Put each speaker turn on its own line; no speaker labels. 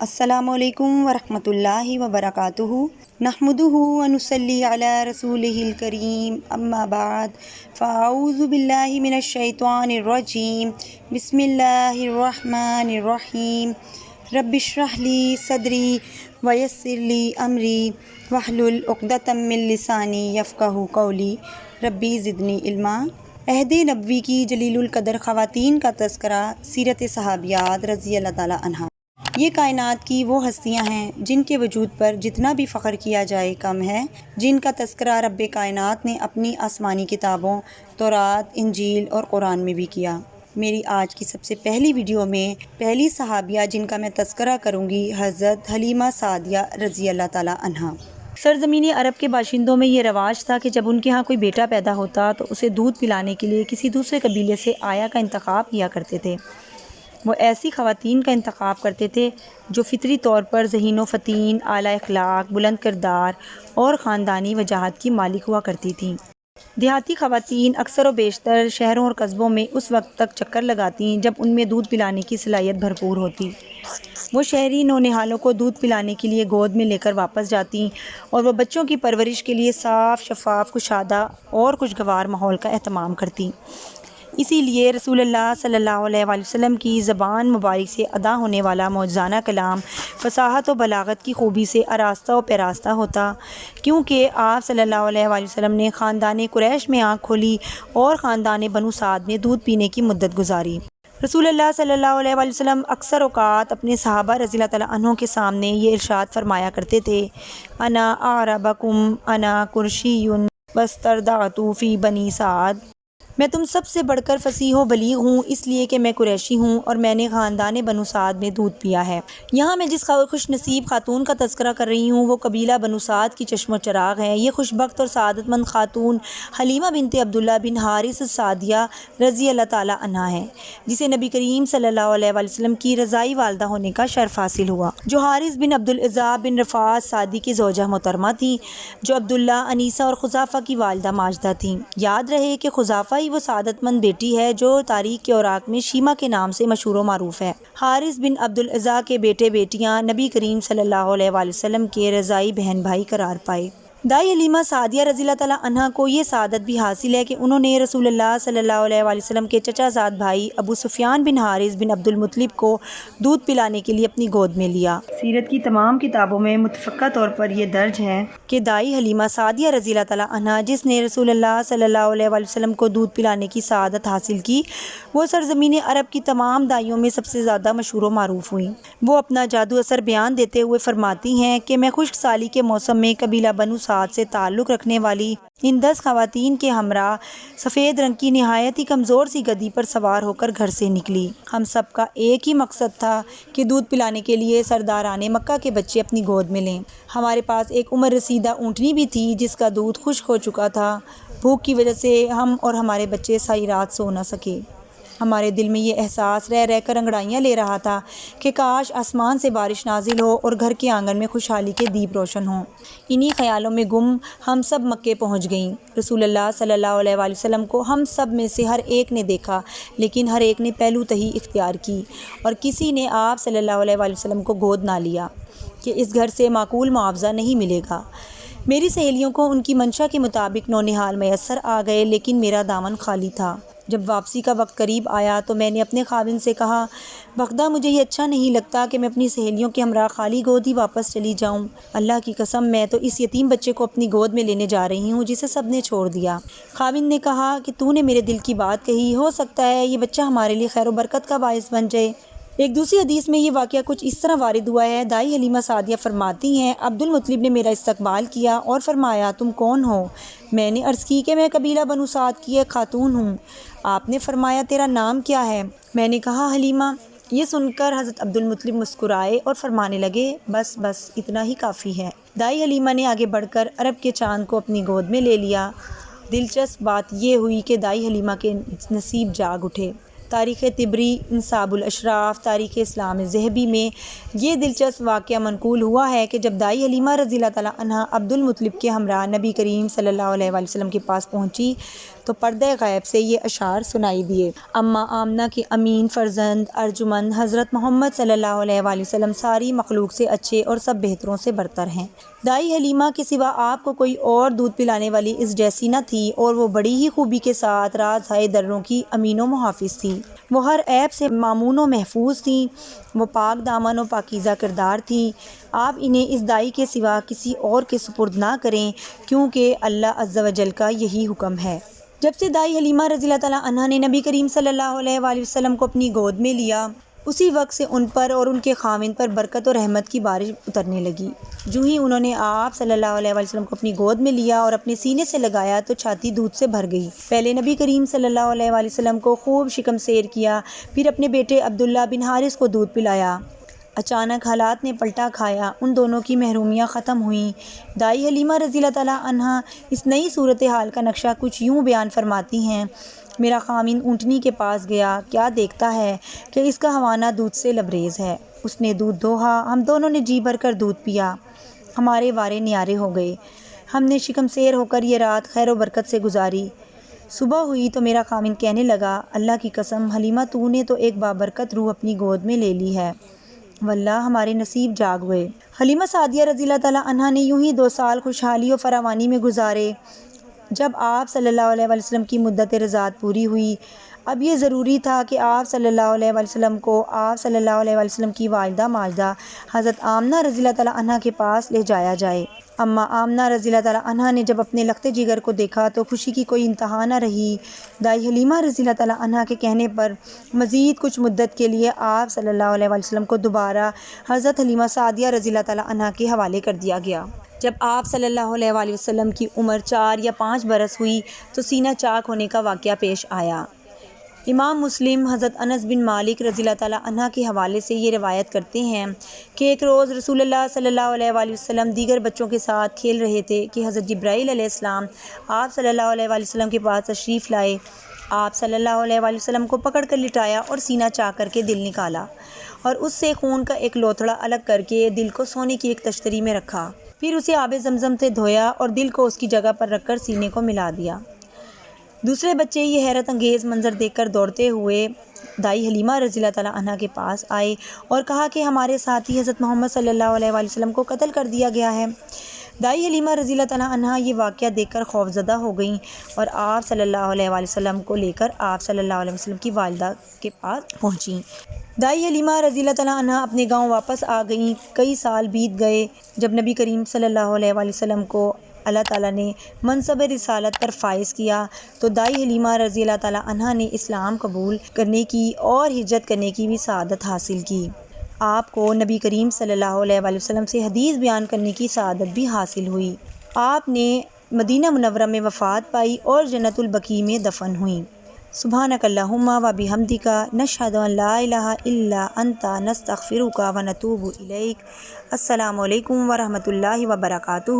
السلام علیکم ورحمۃ اللہ وبرکاتہ نحمدہ ونصلی علی رسولہ الکریم اما بعد فاعوذ باللہ من الشیطان الرجیم بسم اللہ الرحمن الرحیم رب اشرح لی صدری ویسر لی امری واحلل عقدۃ من لسانی یفقہوا قولی ربی زدنی علما۔ عہد نبوی کی جلیل القدر خواتین کا تذکرہ، سیرت صحابیات رضی اللہ تعالیٰ عنہ۔ یہ کائنات کی وہ ہستیاں ہیں جن کے وجود پر جتنا بھی فخر کیا جائے کم ہے، جن کا تذکرہ رب کائنات نے اپنی آسمانی کتابوں تورات، انجیل اور قرآن میں بھی کیا۔ میری آج کی سب سے پہلی ویڈیو میں پہلی صحابیہ جن کا میں تذکرہ کروں گی، حضرت حلیمہ سعدیہ رضی اللہ تعالیٰ عنہا۔ سرزمین عرب کے باشندوں میں یہ رواج تھا کہ جب ان کے ہاں کوئی بیٹا پیدا ہوتا تو اسے دودھ پلانے کے لیے کسی دوسرے قبیلے سے آیا کا انتخاب کیا کرتے تھے۔ وہ ایسی خواتین کا انتخاب کرتے تھے جو فطری طور پر ذہین و فطین، اعلیٰ اخلاق، بلند کردار اور خاندانی وجاہت کی مالک ہوا کرتی تھیں۔ دیہاتی خواتین اکثر و بیشتر شہروں اور قصبوں میں اس وقت تک چکر لگاتیں جب ان میں دودھ پلانے کی صلاحیت بھرپور ہوتی۔ وہ شہری نونہالوں کو دودھ پلانے کے لیے گود میں لے کر واپس جاتیں اور وہ بچوں کی پرورش کے لیے صاف، شفاف، کشادہ اور خوشگوار ماحول کا اہتمام کرتیں۔ اسی لیے رسول اللہ صلی اللہ علیہ وآلہ وسلم کی زبان مبارک سے ادا ہونے والا معجزانہ کلام فصاحت و بلاغت کی خوبی سے آراستہ و پیراستہ ہوتا، کیونکہ آپ صلی اللہ علیہ وآلہ وسلم نے خاندان قریش میں آنکھ کھولی اور خاندان بنو سعد میں دودھ پینے کی مدت گزاری۔ رسول اللہ صلی اللہ علیہ وآلہ وسلم اکثر اوقات اپنے صحابہ رضی اللہ تعالیٰ عنہ کے سامنے یہ ارشاد فرمایا کرتے تھے، انا اعربکم انا قرشی واسترضعت فی بنی سعد، میں تم سب سے بڑھ کر فصیح و بلیغ ہوں اس لیے کہ میں قریشی ہوں اور میں نے خاندان بنو سعد میں دودھ پیا ہے۔ یہاں میں جس خوش نصیب خاتون کا تذکرہ کر رہی ہوں وہ قبیلہ بنو سعد کی چشم و چراغ ہے۔ یہ خوش بخت اور سعادت مند خاتون حلیمہ بنت عبداللہ بن حارث السعدیہ رضی اللہ تعالیٰ عنہا ہے، جسے نبی کریم صلی اللہ علیہ وآلہ وسلم کی رضائی والدہ ہونے کا شرف حاصل ہوا، جو حارث بن عبدالعزیٰ بن رفاعہ سعدی کی زوجہ محترمہ تھیں، جو عبداللہ، انیسہ اور خزافہ کی والدہ ماجدہ تھیں۔ یاد رہے کہ خزافہ ہی وہ سعادت مند بیٹی ہے جو تاریخ کے اوراق میں شیما کے نام سے مشہور و معروف ہے۔ حارث بن عبدالعزیٰ کے بیٹے بیٹیاں نبی کریم صلی اللہ علیہ وآلہ وسلم کے رضائی بہن بھائی قرار پائے۔ دائی حلیمہ سعدیہ رضی اللہ تعالیٰ عنہا کو یہ سعادت بھی حاصل ہے کہ انہوں نے رسول اللہ صلی اللہ علیہ وآلہ وسلم کے چچا زاد بھائی ابو سفیان بن حارث بن عبد المطلب کو دودھ پلانے کے لیے اپنی گود میں لیا۔ سیرت کی تمام کتابوں میں متفقہ طور پر یہ درج ہے کہ دائی حلیمہ سعدیہ رضی اللہ تعالیٰ عنہا جس نے رسول اللہ صلی اللہ علیہ وآلہ وسلم کو دودھ پلانے کی سعادت حاصل کی، وہ سرزمین عرب کی تمام دائیوں میں سب سے زیادہ مشہور و معروف ہوئیں۔ وہ اپنا جادو اثر بیان دیتے ہوئے فرماتی ہیں کہ میں خشک سالی کے موسم میں قبیلہ بنو سعد سے تعلق رکھنے والی ان 10 خواتین کے ہمراہ سفید رنگ کی نہایت ہی کمزور سی گدی پر سوار ہو کر گھر سے نکلی۔ ہم سب کا ایک ہی مقصد تھا کہ دودھ پلانے کے لیے سرداران مکہ کے بچے اپنی گود میں لیں۔ ہمارے پاس ایک عمر رسیدہ اونٹنی بھی تھی جس کا دودھ خشک ہو چکا تھا۔ بھوک کی وجہ سے ہم اور ہمارے بچے ساری رات سو نہ سکے۔ ہمارے دل میں یہ احساس رہ رہ کر انگڑائیاں لے رہا تھا کہ کاش آسمان سے بارش نازل ہو اور گھر کے آنگن میں خوشحالی کے دیپ روشن ہوں۔ انہی خیالوں میں گم ہم سب مکے پہنچ گئیں۔ رسول اللہ صلی اللہ علیہ وآلہ وسلم کو ہم سب میں سے ہر ایک نے دیکھا، لیکن ہر ایک نے پہلو تہی اختیار کی اور کسی نے آپ صلی اللہ علیہ وآلہ وسلم کو گود نہ لیا کہ اس گھر سے معقول معاوضہ نہیں ملے گا۔ میری سہیلیوں کو ان کی منشا کے مطابق نونہال میسر آ گئے، لیکن میرا دامن خالی تھا۔ جب واپسی کا وقت قریب آیا تو میں نے اپنے خاوند سے کہا، بخدا مجھے یہ اچھا نہیں لگتا کہ میں اپنی سہیلیوں کے ہمراہ خالی گود ہی واپس چلی جاؤں۔ اللہ کی قسم میں تو اس یتیم بچے کو اپنی گود میں لینے جا رہی ہوں جسے سب نے چھوڑ دیا۔ خاوند نے کہا کہ تو نے میرے دل کی بات کہی، ہو سکتا ہے یہ بچہ ہمارے لیے خیر و برکت کا باعث بن جائے۔ ایک دوسری حدیث میں یہ واقعہ کچھ اس طرح وارد ہوا ہے۔ دائی حلیمہ سعدیہ فرماتی ہیں، عبد المطلب نے میرا استقبال کیا اور فرمایا، تم کون ہو؟ میں نے عرض کی کہ میں قبیلہ بنو سعد کی ایک خاتون ہوں۔ آپ نے فرمایا، تیرا نام کیا ہے؟ میں نے کہا، حلیمہ۔ یہ سن کر حضرت عبد المطلب مسکرائے اور فرمانے لگے، بس بس اتنا ہی کافی ہے۔ دائی حلیمہ نے آگے بڑھ کر عرب کے چاند کو اپنی گود میں لے لیا۔ دلچسپ بات یہ ہوئی کہ دائی حلیمہ کے نصیب جاگ اٹھے۔ تاریخ طبری، انساب الاشراف، تاریخ اسلام ذہبی میں یہ دلچسپ واقعہ منقول ہوا ہے کہ جب دائی حلیمہ رضی اللہ تعالیٰ عنہا عبد المطلب کے ہمراہ نبی کریم صلی اللہ علیہ وآلہ وسلم کے پاس پہنچی تو پردہ غیب سے یہ اشعار سنائی دیے: اماں آمنہ کے امین فرزند ارجمند حضرت محمد صلی اللہ علیہ وآلہ وسلم ساری مخلوق سے اچھے اور سب بہتروں سے برتر ہیں۔ دائی حلیمہ کے سوا آپ کو کوئی اور دودھ پلانے والی اس جیسی نہ تھی، اور وہ بڑی ہی خوبی کے ساتھ رازہائے دروں کی امین و محافظ تھی۔ وہ ہر عیب سے مامون و محفوظ تھیں، وہ پاک دامن و پاکیزہ کردار تھیں۔ آپ انہیں اس دائی کے سوا کسی اور کے سپرد نہ کریں، کیونکہ اللہ عز و جل کا یہی حکم ہے۔ جب سے دائی حلیمہ رضی اللہ تعالیٰ عنہا نے نبی کریم صلی اللہ علیہ وآلہ وسلم کو اپنی گود میں لیا، اسی وقت سے ان پر اور ان کے خاوند پر برکت و رحمت کی بارش اترنے لگی۔ جو ہی انہوں نے آپ صلی اللہ علیہ وآلہ وسلم کو اپنی گود میں لیا اور اپنے سینے سے لگایا تو چھاتی دودھ سے بھر گئی۔ پہلے نبی کریم صلی اللہ علیہ وآلہ وسلم کو خوب شکم سیر کیا، پھر اپنے بیٹے عبداللہ بن حارث کو دودھ پلایا۔ اچانک حالات نے پلٹا کھایا، ان دونوں کی محرومیاں ختم ہوئیں۔ دائی حلیمہ رضی اللہ تعالیٰ عنہا اس نئی صورتحال کا نقشہ کچھ یوں بیان فرماتی ہیں: میرا خاوند اونٹنی کے پاس گیا، کیا دیکھتا ہے کہ اس کا ہوانہ دودھ سے لبریز ہے۔ اس نے دودھ دوہا، ہم دونوں نے جی بھر کر دودھ پیا، ہمارے وارے نیارے ہو گئے۔ ہم نے شکم سیر ہو کر یہ رات خیر و برکت سے گزاری۔ صبح ہوئی تو میرا خاوند کہنے لگا: اللہ کی قسم حلیمہ، تو نے تو ایک بابرکت روح اپنی گود میں لے لی ہے، واللہ ہمارے نصیب جاگ ہوئے۔ حلیمہ سعدیہ رضی اللہ تعالیٰ عنہا نے یوں ہی 2 سال خوشحالی و فراوانی میں گزارے۔ جب آپ صلی اللہ علیہ وآلہ وسلم کی مدت رضاعت پوری ہوئی، اب یہ ضروری تھا کہ آپ صلی اللہ علیہ وآلہ وسلم کو آپ صلی اللہ علیہ وآلہ وسلم کی والدہ ماجدہ حضرت آمنہ رضی اللہ تعالیٰ عنہا کے پاس لے جایا جائے۔ اماں آمنہ رضی اللہ تعالیٰ عنہا نے جب اپنے لخت جگر کو دیکھا تو خوشی کی کوئی انتہا نہ رہی۔ دائی حلیمہ رضی اللہ تعالیٰ عنہا کے کہنے پر مزید کچھ مدت کے لیے آپ صلی اللہ علیہ وآلہ وسلم کو دوبارہ حضرت حلیمہ سعدیہ رضی اللہ تعالیٰ عنہا کے حوالے کر دیا گیا۔ جب آپ صلی اللہ علیہ وآلہ وسلم کی عمر 4 یا 5 برس ہوئی تو سینہ چاک ہونے کا واقعہ پیش آیا۔ امام مسلم حضرت انس بن مالک رضی اللہ تعالیٰ عنہ کے حوالے سے یہ روایت کرتے ہیں کہ ایک روز رسول اللہ صلی اللہ علیہ وآلہ وسلم دیگر بچوں کے ساتھ کھیل رہے تھے کہ حضرت جبرائیل علیہ السلام آپ صلی اللہ علیہ وآلہ وسلم کے پاس تشریف لائے۔ آپ صلی اللہ علیہ وآلہ وسلم کو پکڑ کر لٹایا اور سینہ چاک کر کے دل نکالا، اور اس سے خون کا ایک لوتھڑا الگ کر کے دل کو سونے کی ایک تشتری میں رکھا، پھر اسے آب زمزم سے دھویا اور دل کو اس کی جگہ پر رکھ کر سینے کو ملا دیا۔ دوسرے بچے یہ حیرت انگیز منظر دیکھ کر دوڑتے ہوئے دائی حلیمہ رضی اللہ تعالیٰ عنہا کے پاس آئے اور کہا کہ ہمارے ساتھی حضرت محمد صلی اللہ علیہ وآلہ وسلم کو قتل کر دیا گیا ہے۔ دائی حلیمہ رضی اللہ تعالیٰ عنہا یہ واقعہ دیکھ کر خوفزدہ ہو گئیں اور آپ صلی اللہ علیہ وآلہ وسلم کو لے کر آپ صلی اللہ علیہ وسلم کی والدہ کے پاس پہنچیں۔ دائی حلیمہ رضی اللہ تعالیٰ عنہا اپنے گاؤں واپس آ گئیں۔ کئی سال بیت گئے۔ جب نبی کریم صلی اللہ علیہ وآلہ وسلم کو اللہ تعالیٰ نے منصب رسالت پر فائز کیا تو دائی حلیمہ رضی اللہ تعالیٰ عنہا نے اسلام قبول کرنے کی اور ہجرت کرنے کی بھی سعادت حاصل کی۔ آپ کو نبی کریم صلی اللہ علیہ وآلہ وسلم سے حدیث بیان کرنے کی سعادت بھی حاصل ہوئی۔ آپ نے مدینہ منورہ میں وفات پائی اور جنت البقیع میں دفن ہوئیں۔ سبحانک اللہم و بحمدک نشہد ان لا الہ الا انت نستغفرک و نتوب الیک۔ السلام علیکم ورحمۃ اللہ وبرکاتہ۔